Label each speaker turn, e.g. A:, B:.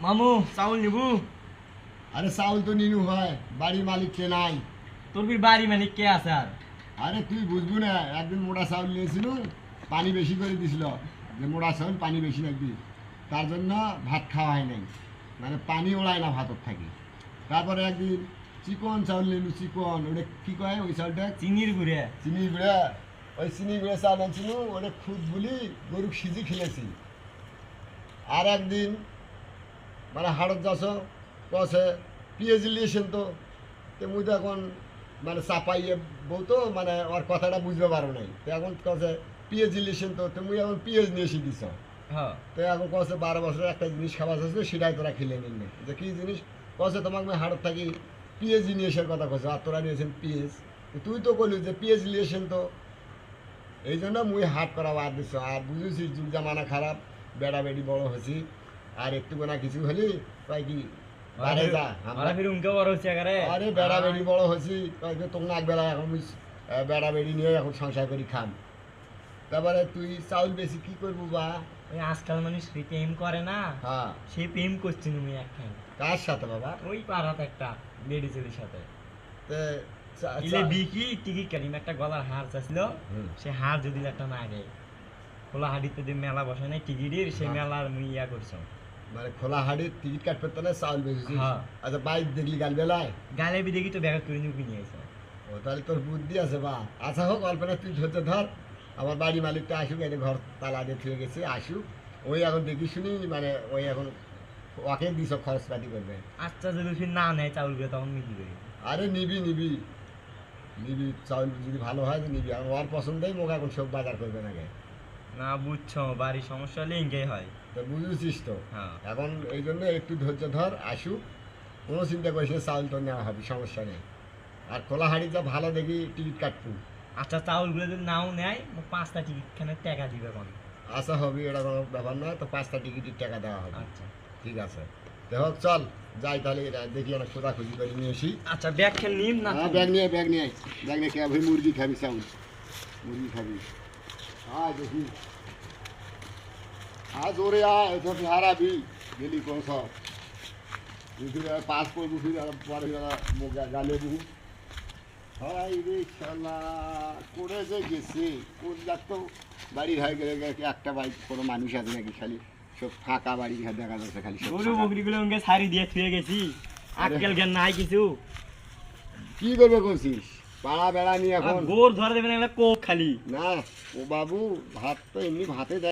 A: মামু চাউল নিবু?
B: আরে চাউল তো নিনু হয়, বাড়ির মালিক কে নাই।
A: তোর বাড়ি মানে কে আছে আর?
B: আরে তুই বুঝবু না, একদিন মোটা চাউল নিয়েছিল, পানি বেশি করে দিছিল, যে মোটা চাউল পানি বেশি লাগবি, তার জন্য ভাত খাওয়া হয় নাই, মানে পানি ওড়ায় না ভাতর থাকি। তারপরে একদিন চিকন চাউল নিলু, চিকন, ওটা কি কয় ওই চাউলটা?
A: চিনির গুড়ে।
B: চিনি গুঁড়া। ওই চিনি গুঁড়া চাউল আনছিল, ওটা খুদ বলি গরু সিজি খেলেছি। আর একদিন মানে হাড়ত যাস কছে পিএজি লিয়েছেন তো মুই তো এখন মানে চাপাইয়ে বউ তো মানে ওর কথাটা বুঝতে পারো নাই, তো এখন কছে পিএজি লিয়েছেন তো মুই এখন পিএজ নিয়ে এসে দিছ।
A: হ্যাঁ
B: তো এখন কছে 12 বছরের একটা জিনিস খাওয়া যাচ্ছে, সেটাই তোরা খেলে নিন না, যে কী জিনিস কছে তোমাকে আমি হাড়ত থাকি পিএজি নিয়ে এসে কথা কছে, আর তোরা নিয়েছেন পিএজ। তুই তো বলি যে পিএজ লিয়েছেন তো, এই জন্য মুই হাট করা বাদ দিচ্ছ। আর বুঝেছি যুগ জামানা খারাপ, বেড়া বেড়ি বড় হয়েছি, আর একটু না কিছু হলি কয় কি বারে যা আমরা
A: ফির উনকে বড় হচ্ছে একারে।
B: আরে বেড়া বেড়ি বড় হয়েছি, কয় কি তোর নাক বেলা এখন বেড়া বেড়ি নিয়ে এখন সংসার করি খাম। তারপরে তুই চাউল বেশি কি করবো বা?
A: ওই আজকাল মানুষ প্রেম করে না,
B: হ্যাঁ।
A: সে প্রেম করছি তুমি একখান
B: কার সাথে বাবা?
A: ওই পাড়াতে একটা লেডি ছেলের সাথে।
B: তে
A: ইলে বিকি টিকিট কাটিম একটা গলার হার চাইছিল, সে হার যদি একটা না দেয়, খোলা হাড়িতে যে মেলা বসে নাই টিকিটের, সেই মেলার মুই ইয়া করছো।
B: মানে খোলা হাড়ির টিকিট কাট পেতে না চাউল বেশি।
A: হ্যাঁ।
B: আচ্ছা বাইক দেখলি গাল বেলায়
A: গালে বি দেখি তো ব্যাগ করে নিয়ে কিনে আইছে।
B: ও তাহলে তোর বুদ্ধি আছে বা। আচ্ছা হোক, অল্পনা তুই ধরতে ধর, আমার বাড়ি মালিকটা আসুক, এটা ঘর তালা দিয়ে থুয়ে গেছে, আসুক, ওই এখন দেখি শুনি মানে ওই এখন ওকে দিস খরচপাতি করবে।
A: আচ্ছা যদি ফির না নেয় চাউলগুলো তখন আমি কি করি?
B: আরে নিবি নিবি নিবি, চাউল যদি ভালো হয় তো নিবি, আর ওর পছন্দই মোক এখন সব বাজার করবে না গে।
A: না বুঝছো, বাড়ির সমস্যা হলে ইঙ্গেই হয়।
B: তো বুঝেছিস তো।
A: হ্যাঁ।
B: এখন এই জন্য একটু ধৈর্য ধর, আসুক, কোনো চিন্তা করিস না, চাউল তো নেওয়া হবে, সমস্যা নেই। আর খোলা হাড়ি যা ভালো দেখি টিকিট কাটবো।
A: আচ্ছা চাউলগুলো যদি নাও নেয়, 5টা টিকিট খানে টাকা দিবে কোন?
B: আশা হবে, এটা কোনো ব্যাপার নয়, তো 5টা টিকিটের টাকা দেওয়া হবে।
A: আচ্ছা
B: ঠিক আছে, দেখো চল যাই তাহলে, এটা দেখি অনেক খোঁজাখুঁজি করে নিয়ে আসি।
A: আচ্ছা ব্যাগ খেল নিম না?
B: হ্যাঁ ব্যাগ নিয়ে ব্যাগ নিয়ে ব্যাগ নিয়ে ভাই মুরগি খাবি, চাউল মুরগি খাবি। আয় দেখি, আয় জোরে আয়, তো হারাবি গেলি কোন সব পাস করবো, ফির পরে গালে বহু হাই রে শালা করে যে গেছে কোন যাক। বাড়ি হয়ে গেলে একটা বাইক কোনো মানুষ আছে নাকি, খালি সব ফাঁকা বাড়ি দেখা যাচ্ছে, খালি সব
A: গরু বকরিগুলো ওকে সারি দিয়ে থুয়ে গেছি, আজকাল জ্ঞান নাই কিছু।
B: কি করবে করছিস? পাড়া বেড়া নিয়ে এখন
A: গোর ধরে দেবেন একটা কোপ খালি।
B: না ও বাবু, ভাত তো এমনি ভাতে দেয়।